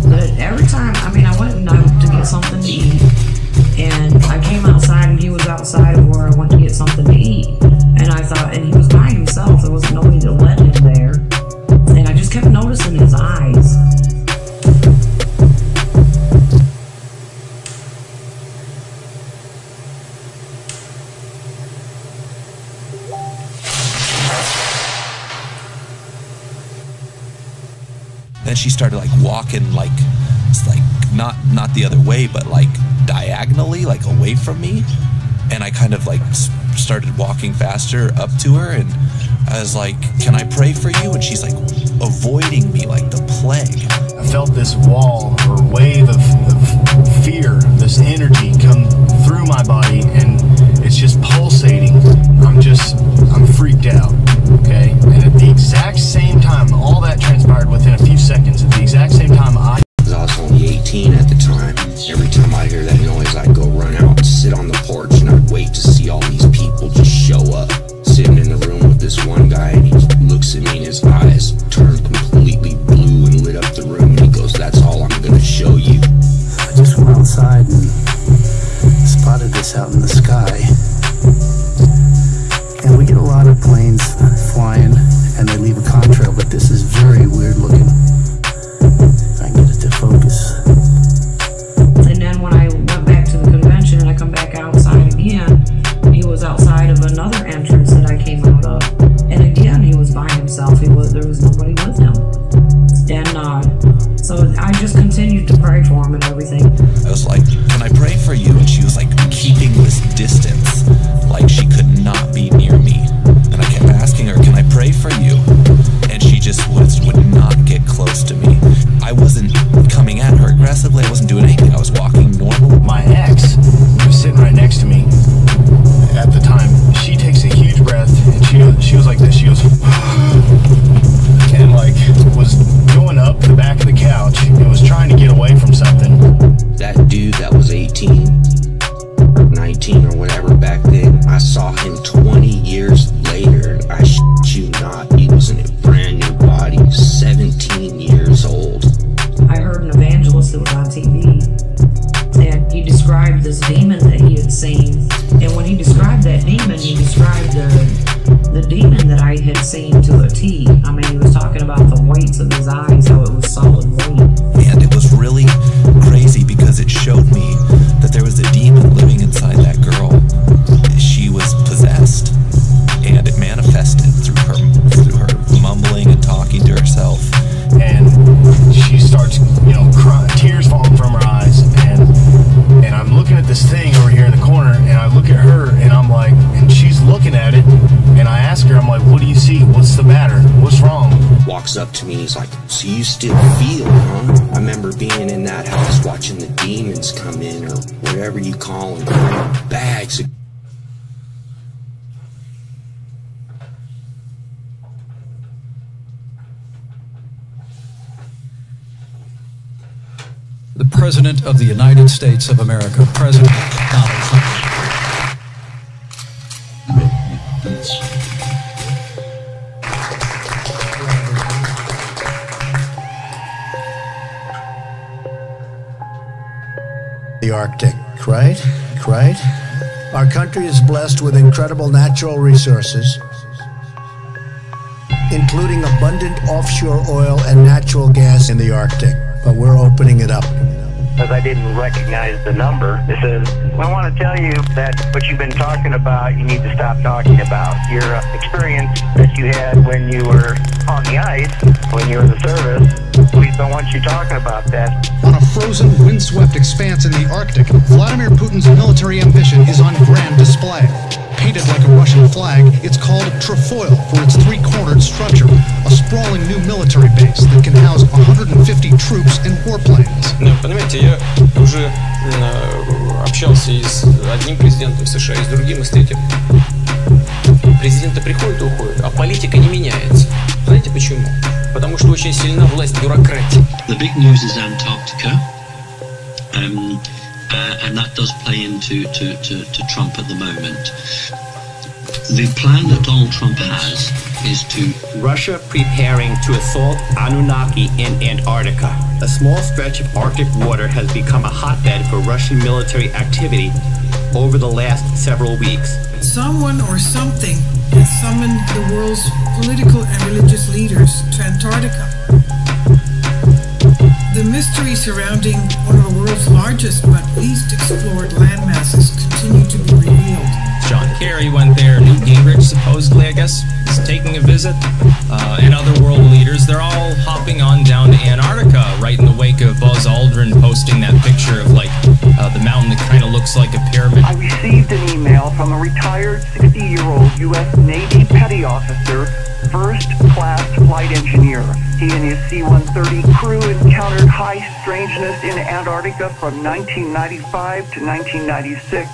But every time, I went out to get something to eat, and I came outside and he was outside of where I went to get something to eat. And I thought, and he was by himself, there wasn't nobody to let him there. And I just kept noticing his eyes. Then she started walking it's not the other way, but diagonally, away from me. And I kind of started walking faster up to her, and I was like, can I pray for you? And she's like avoiding me like the plague. I felt this wall or wave of fear, this energy come through my body, and it's just pulsating. I'm freaked out, okay? And at the exact same time, all that transpired within a few seconds. At the exact same time, I was only 18 at the time. Every time I hear that noise, I'd go run out and sit on the porch, and I'd wait to see all these people just show up. Sitting in the room with this one guy, and he looks at me, and his eyes turn completely blue and lit up the room, and he goes, "That's all I'm gonna show you." I just went outside and spotted this out in the sky. And we get a lot of planes flying, and they leave a contrail, but this is very weird looking. If I can get it to focus. And then when I went back to the convention and I come back outside again, he was outside of another entrance that I came out of. And again, he was by himself. There was nobody with him. And so I just continued to pray for him and everything. I was like, can I pray for you? And she was like keeping this distance, like she could not be near me. And I kept asking her, can I pray for you? And she just would not get close to me. I wasn't coming at her aggressively. I wasn't doing anything. I was walking normal. My ex was sitting right next to me at the time. She takes a huge breath, and she was like this. She goes, and like was going up the back of the couch and was trying to get away from something. That dude that was 18 or 19 or whatever back then, I saw him 20 years later. I shit you not, he was in a brand new body, 17 years old. I heard an evangelist that was on TV, and he described this demon that he had seen. And when he described that demon, he described the demon that I had seen to a T. I mean, he was talking about the whites of his eyes, how it was solid white. And it was really crazy because it showed me that there was a demon living inside that girl. She was possessed, and it manifested through her mumbling and talking to herself. And she starts, crying, tears falling from her eyes, and I'm looking at this thing over here in the corner, and I look at her, and I'm like, and she's looking at it, and I ask her, I'm like, what do you see? What's the matter? What's wrong? Walks up to me, he's like, so you still feel, huh? I remember being in that house watching the demons come in, or whatever you call them, bring bags of the President of the United States of America, President Donald Trump. The Arctic, right? Our country is blessed with incredible natural resources, including abundant offshore oil and natural gas in the Arctic, but we're opening it up. Because I didn't recognize the number, it says, I want to tell you that what you've been talking about, you need to stop talking about. Your experience that you had when you were on the ice, when you were in the service, we don't want you talking about that. On a frozen, windswept expanse in the Arctic, Vladimir Putin's military ambition is on grand display. Painted like a Russian flag, it's called Trefoil for its three-cornered structure, a sprawling new military base that can house 150 troops and warplanes. Понимаете, я уже общался и с одним президентом США, и с другим, и с третьим. Президенты приходят и уходят, а политика не меняется. Знаете почему? Потому что очень сильна власть бюрократии. The big news is Antarctica, and that does play into to Trump at the moment. The plan that Donald Trump has is to Russia preparing to assault Anunnaki in Antarctica. A small stretch of Arctic water has become a hotbed for Russian military activity over the last several weeks. Someone or something has summoned the world's political and religious leaders to Antarctica. The mystery surrounding one of the world's largest but least explored landmasses continue to be revealed. John Kerry went there, Newt Gingrich supposedly, I guess, is taking a visit, and other world leaders. They're all hopping on down to Antarctica right in the wake of Buzz Aldrin posting that picture of like the mountain that kind of looks like a pyramid. I received an email from a retired 60-year-old U.S. Navy petty officer, first-class flight engineer. He and his C-130 crew encountered high strangeness in Antarctica from 1995 to 1996.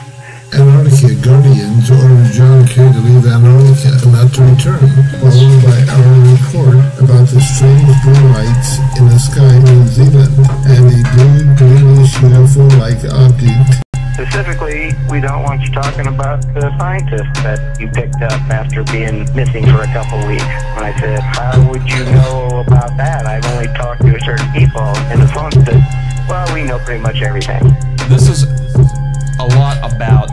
Antarctica Guardians ordered John Kerry to leave Antarctica and not to return, followed by our report about the strange blue lights in the sky in New Zealand and a blue greenish UFO-like object. Specifically, we don't want you talking about the scientist that you picked up after being missing for a couple weeks. And I said, how would you know about that? I've only talked to certain people. And the phone said, well, we know pretty much everything. This is a lot about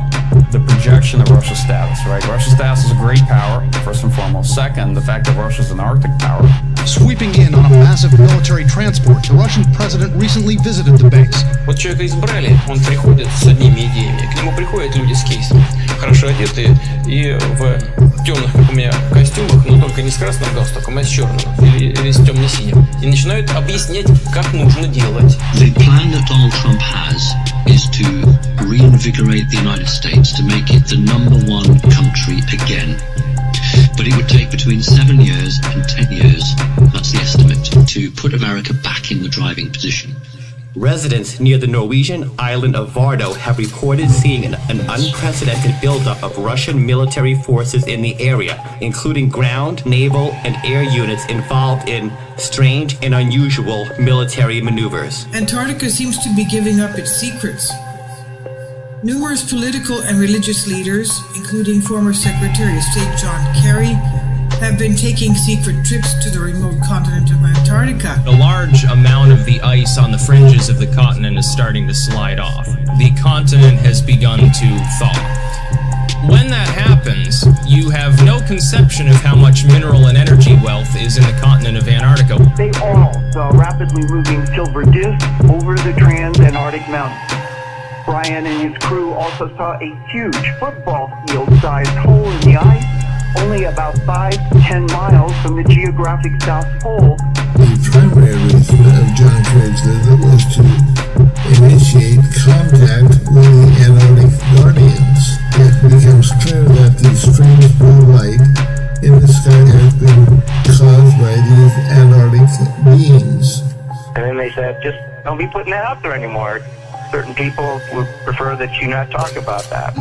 the projection of Russia's status, right? Russia's status is a great power, first and foremost. Second, the fact that Russia's an Arctic power. Sweeping in on a massive military transport, the Russian president recently visited the base. Вот человека избрали, он приходит с одними идеями, к нему приходят люди с кейсом, хорошо одетые и в темных, как у меня, костюмах, но только не с красным галстуком, а с черным или с темно-синим, и начинают объяснять, как нужно делать. The plan that Donald Trump has is to reinvigorate the United States, to make it the #1 country again. But it would take between 7 years and 10 years, that's the estimate, to put America back in the driving position. Residents near the Norwegian island of Vardo have reported seeing an unprecedented buildup of Russian military forces in the area, including ground, naval, and air units involved in strange and unusual military maneuvers. Antarctica seems to be giving up its secrets. Numerous political and religious leaders, including former Secretary of State John Kerry, have been taking secret trips to the remote continent of Antarctica. A large amount of the ice on the fringes of the continent is starting to slide off. The continent has begun to thaw. When that happens, you have no conception of how much mineral and energy wealth is in the continent of Antarctica. They all saw rapidly moving silver discs over the trans-Antarctic mountains. Brian and his crew also saw a huge football field-sized hole in the ice, only about 5 to 10 miles from the geographic South Pole. The primary reason of John Kerry's visit was to initiate contact with the Antarctic Guardians. It becomes clear that the strange blue light in the sky has been caused by these Antarctic beings. And then they said, just don't be putting that out there anymore. Certain people would prefer that you not talk about that.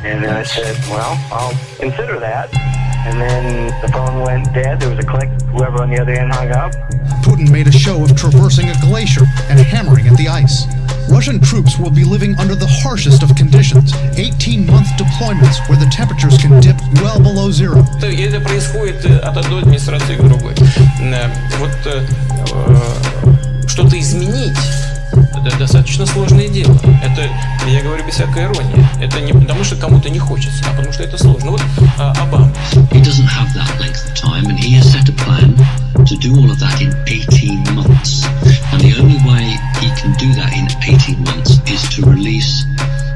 And then I said, well, I'll consider that. And then the phone went dead. There was a click. Whoever on the other end hung up. Putin made a show of traversing a glacier and hammering at the ice. Russian troops will be living under the harshest of conditions, 18-month deployments where the temperatures can dip well below zero. Это происходит от одной администрации к другой. Вот что-то изменить — это достаточно сложное дело. Это, я говорю без всякой иронии. Это не потому, что кому-то не хочется, а потому что это сложно. Вот Обама. He doesn't have that length of time, and he has set a plan to do all of that in 18 months. And the only way he can do that in 18 months is to release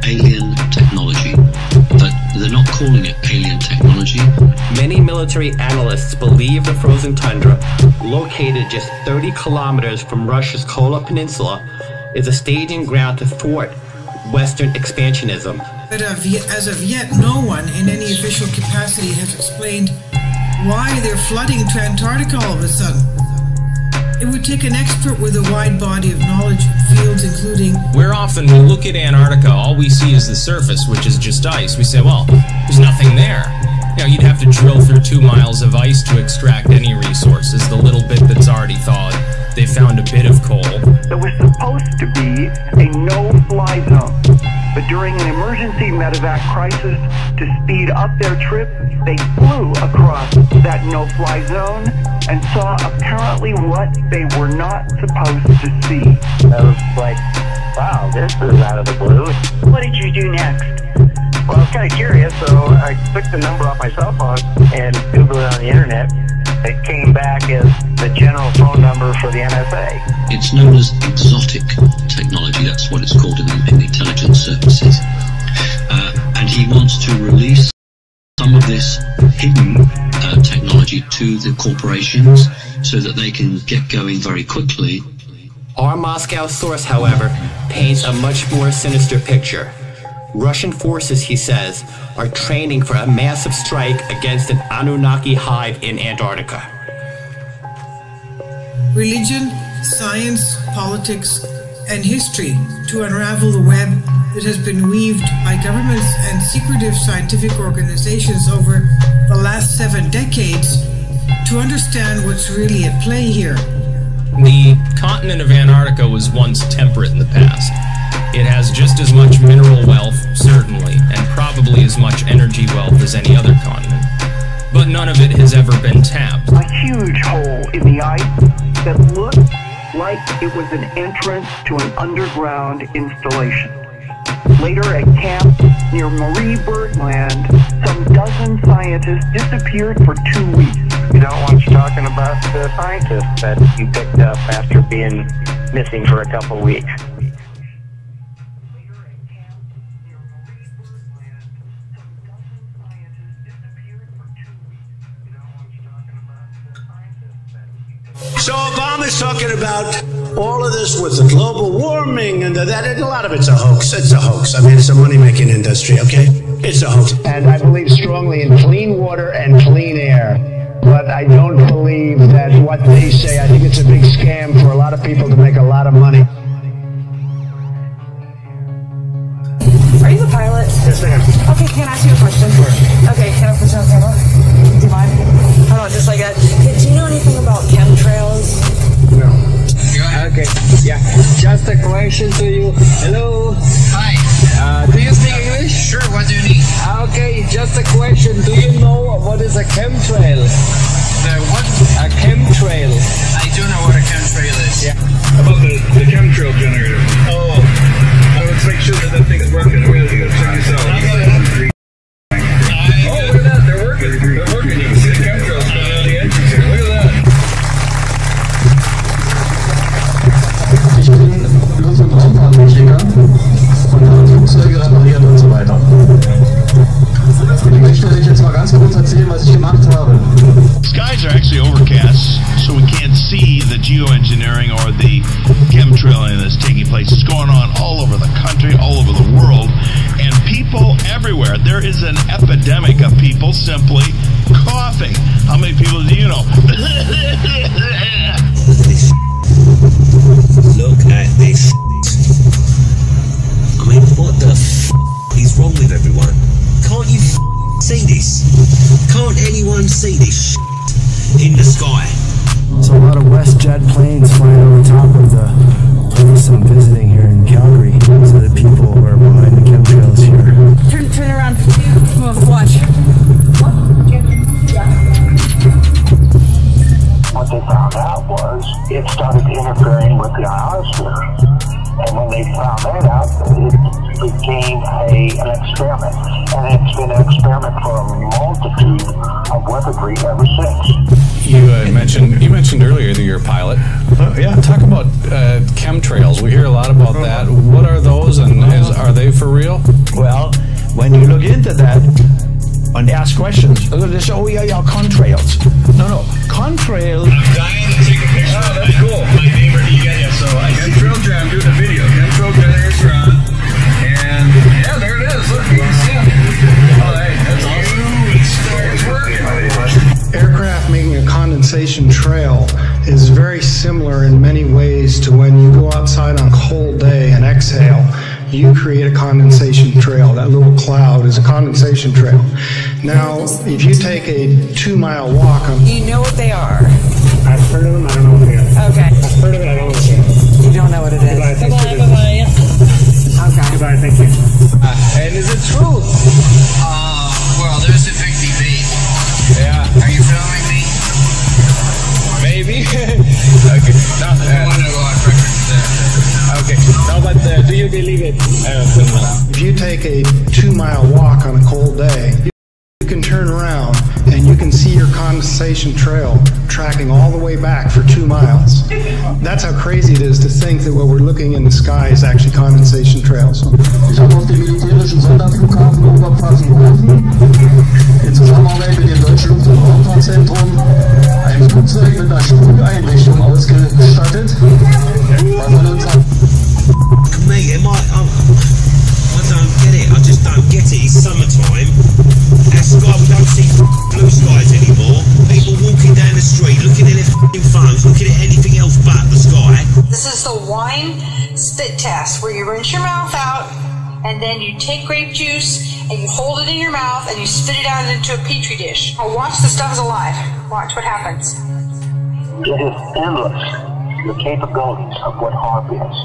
alien technology. But they're not calling it alien technology. Many military analysts believe the frozen tundra, located just 30 kilometers from Russia's Kola Peninsula, is a staging ground to thwart Western expansionism. But as of yet, no one in any official capacity has explained why they're flooding to Antarctica all of a sudden. It would take an expert with a wide body of knowledge in fields including... Where often we look at Antarctica, all we see is the surface, which is just ice. We say, well, there's nothing there. You know, you'd have to drill through 2 miles of ice to extract any resources. The little bit that's already thawed, they found a bit of coal. There was supposed to be a no-fly zone, but during an emergency medevac crisis, to speed up their trip, they flew across that no-fly zone and saw apparently what they were not supposed to see. I was like, wow, this is out of the blue. What did you do next? Well, I was kind of curious, so I took the number off my cell phone and Googled it on the internet. It came back as the general phone number for the NSA. It's known as exotic technology, that's what it's called in the intelligence services. And he wants to release some of this hidden technology to the corporations so that they can get going very quickly Our Moscow source, however, paints a much more sinister picture. Russian forces, he says, are training for a massive strike against an Anunnaki hive in Antarctica. Religion, science, politics, and history to unravel the web that has been weaved by governments and secretive scientific organizations over the last 7 decades to understand what's really at play here. The continent of Antarctica was once temperate in the past. It has just as much mineral wealth, certainly, and probably as much energy wealth as any other continent. But none of it has ever been tapped. A huge hole in the ice that looked like it was an entrance to an underground installation. Later at camp near Marie Bergland, some dozen scientists disappeared for 2 weeks. You don't want you talking about the scientists that you picked up after being missing for a couple weeks. So Obama's talking about all of this with the global warming and that, and a lot of it's a hoax. It's a hoax. I mean, it's a money-making industry, okay? It's a hoax. And I believe strongly in clean water and clean air. But I don't believe that what they say, I think it's a big scam for a lot of people to make a lot of money. Are you the pilot? Yes, ma'am. Okay, can I ask you a question? Sure. Okay, can I put you on camera? Do you mind? Hold on, just like that. Hey, do you know anything about chemtrails? No. Okay, yeah. Just a question to you. Hello. Hi. Do you speak English? Sure, what do you need? Okay, just a question. Do you know what is a chemtrail? The what? A chemtrail. I do know what a chemtrail is. Yeah. About the chemtrail generator. Oh. Let's make sure that thing is working. We're going to check this out. Oh, look at that. They're working. They're working. You can see the chemtrails coming out of the entrance here. Look at that. Ich bin Luft- und Raumfahrttechniker und habe Flugzeuge repariert und so weiter. Ich möchte euch jetzt mal ganz kurz erzählen, was ich gemacht habe. Skies are actually overcast, so we can't see the geoengineering or the chemtrailing that's taking place. It's going on all over the country, all over the world, and people everywhere. There is an epidemic of people simply coughing. How many people do you know? Look at this. I mean, what the is wrong with everyone? Can't you see this? Can't anyone see this in the sky? So a lot of WestJet planes flying over top of the place I'm visiting here in Calgary. So the people are behind the chemtrails here. Turn around. Watch. What they found out was it started interfering with the ionosphere. And when they found that out, it became an experiment. And it's been an experiment for a multitude of weaponry ever since. You mentioned earlier that you're a pilot. Yeah. Talk about chemtrails. We hear a lot about that. What are those, and are they for real? Well, when you look into that and ask questions, they say, oh yeah, contrails. No, contrails. I'm dying to take a picture. Oh, that's cool. My neighbor, so I chemtrail jam, doing a video. Chemtrail generators are on. And yeah, there it is. Look, you can see it. Oh, hey, that's awesome. It's working. Aircraft making a condensation trail is very similar in many ways to when you go outside on a cold day and exhale. You create a condensation trail. That little cloud is a condensation trail. Now, if you take a 2-mile walk on... Do you know what they are? I've heard of them, I don't know what they are. Okay. I've heard of it, I don't know what they are. You don't know what it is. Goodbye, thank you. Bye-bye. Okay. Goodbye, thank you. And is it true? Well, there's a big debate. Yeah. Are you filming me? Maybe. Okay. No, I want to go on record there. Okay. No, but do you believe it? If you take a 2-mile walk on a cold day, you can turn around and you can see your condensation trail tracking all the way back for 2 miles. That's how crazy it is to think that what we're looking in the sky is actually condensation trails. Ich habe auf dem militärischen Sonderflughafen Oberpfaffenhofen in Zusammenarbeit mit dem Deutschen Luft- und Raumfahrtzentrum ein Flugzeug mit einer Sprungeinrichtung ausgestattet, was This is the wine spit test, where you rinse your mouth out, and then you take grape juice, and you hold it in your mouth, and you spit it out into a petri dish. Now watch the stuff is alive. Watch what happens. It is endless, the capabilities of what HARP is.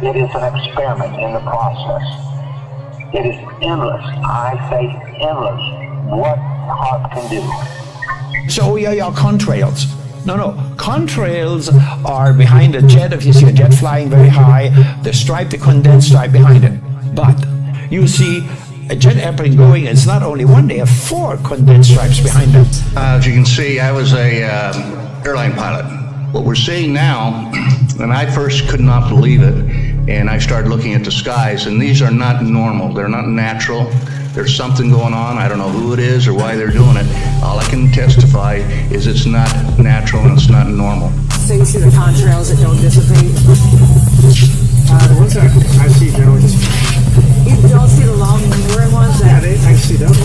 It is an experiment in the process. It is endless, I say endless, what HARP can do. So yeah, contrails. No, contrails are behind a jet. If you see a jet flying very high, the stripe, the condensed stripe behind it. But you see a jet airplane going, it's not only one, they have 4 condensed stripes behind them. As you can see, I was a airline pilot. What we're seeing now, and I first could not believe it, and I started looking at the skies, and these are not normal, they're not natural. There's something going on, I don't know who it is or why they're doing it. All I can testify is it's not natural and it's not normal. So you see the contrails that don't dissipate? The ones that I see now are just... You don't see the long lingering ones? Yeah, I see those. Do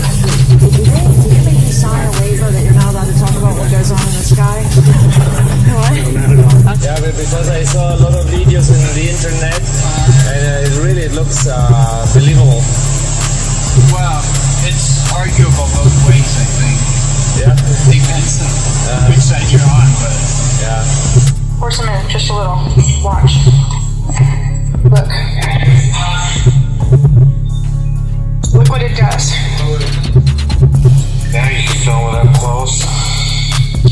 they make you sign a waiver that you're not allowed to talk about what goes on in the sky? What? No, not at all. Yeah, because I saw a lot of videos on the internet, and it looks believable. Well, it's arguable both ways, I think. Yeah. Depends on which side you're on, but... Yeah. Force a minute, just a little. Watch. Look. Look what it does. Now you can tell we're that close.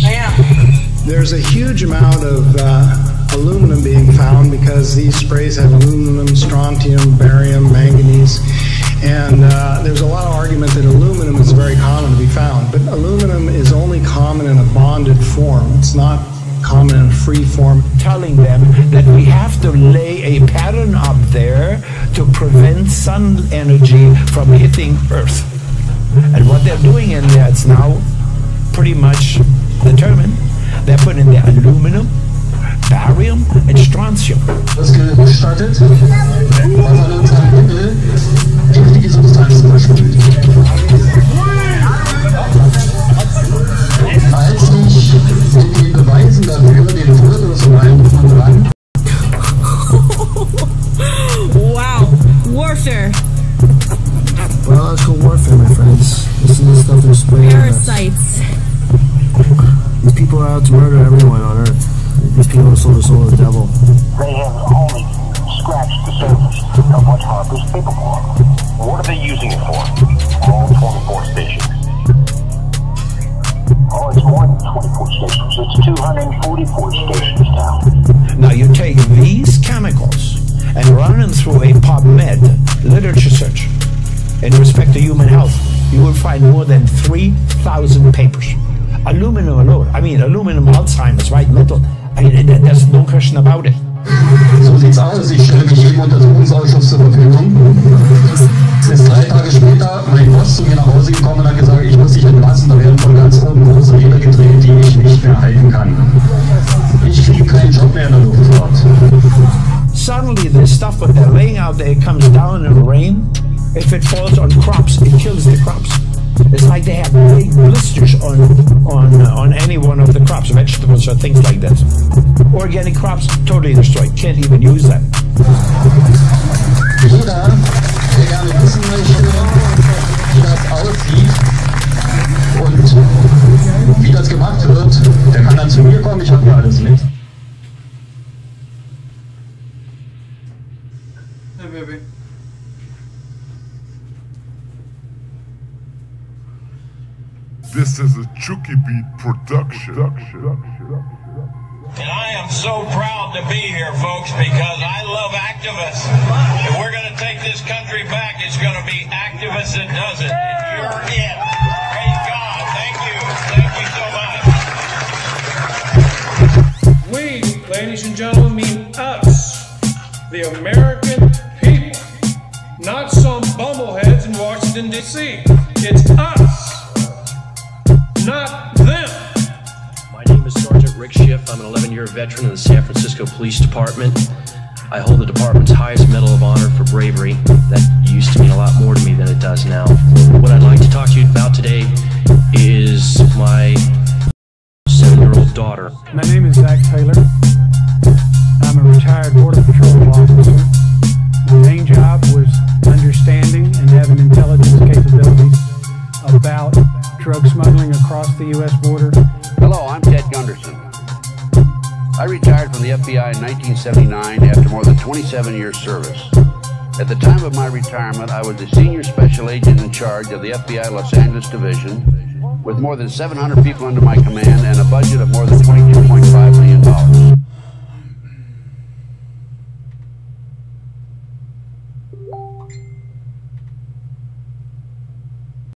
I am. There's a huge amount of aluminum being found because these sprays have aluminum, strontium, barium, manganese, and there's a lot of argument that aluminum is very common to be found, but aluminum is only common in a bonded form. It's not common in a free form. Telling them that we have to lay a pattern up there to prevent sun energy from hitting Earth. And what they're doing in there, it's now pretty much determined. They're putting the aluminum, barium, and strontium. Das gestartet, was an unserem Himmel giftige Substanzen versprüht. Als ich mit den Beweisen dafür, den Fotos und allem drum und dran. Wow, warfare. Biological warfare, my friends. This is the stuff they're spraying. Parasites. These people are out to murder everyone on Earth. These people have sold the soul of the devil. They have only scratched the surface of what HARP is capable of. What are they using it for? All 24 stations. Oh, it's more than 24 stations. It's 244 stations now. Now you take these chemicals and run them through a PubMed literature search in respect to human health. You will find more than 3,000 papers. Aluminum alone, aluminum Alzheimer's, right, mental. There's no question about it. So sieht's aus, ich stelle mich jedem Untersuchungsausschuss zur Verfügung. Es ist 3 Tage später mein Boss zu mir nach Hause gekommen und hat gesagt, ich muss dich entlassen, da werden von ganz oben große Räder gedreht, die ich nicht mehr halten kann. Ich kriege keinen Job mehr in der Luftfahrt. Suddenly the stuff that they're laying out there comes down in rain. If it falls on crops, it kills the crops. It's like they have big blisters on any one of the crops, vegetables or things like that. Organic crops, totally destroyed. Can't even use them. Jeder, der gerne wissen möchte, wie das aussieht und wie das gemacht wird, der kann dann zu mir kommen, ich habe hier alles mit. Hey, baby. This is a Chucky Beat production. And I am so proud to be here, folks, because I love activists. If we're going to take this country back, it's going to be activists that does it. And you're it. Praise God. Thank you. Thank you so much. We, ladies and gentlemen, mean us, the American people, not some bumbleheads in Washington, D.C. It's us. Not them. My name is Sergeant Rick Schiff. I'm an 11-year veteran of the San Francisco Police Department. I hold the department's highest Medal of Honor for bravery. That used to mean a lot more to me than it does now. What I'd like to talk to you about today is my 7-year-old daughter. My name is Zach Taylor. I'm a retired Border Patrol officer. My main job was understanding and having intelligence capabilities about drug smuggling across the U.S. border. Hello, I'm Ted Gunderson. I retired from the FBI in 1979 after more than 27 years service. At the time of my retirement, I was the senior special agent in charge of the FBI Los Angeles Division, with more than 700 people under my command and a budget of more than $22.5 million.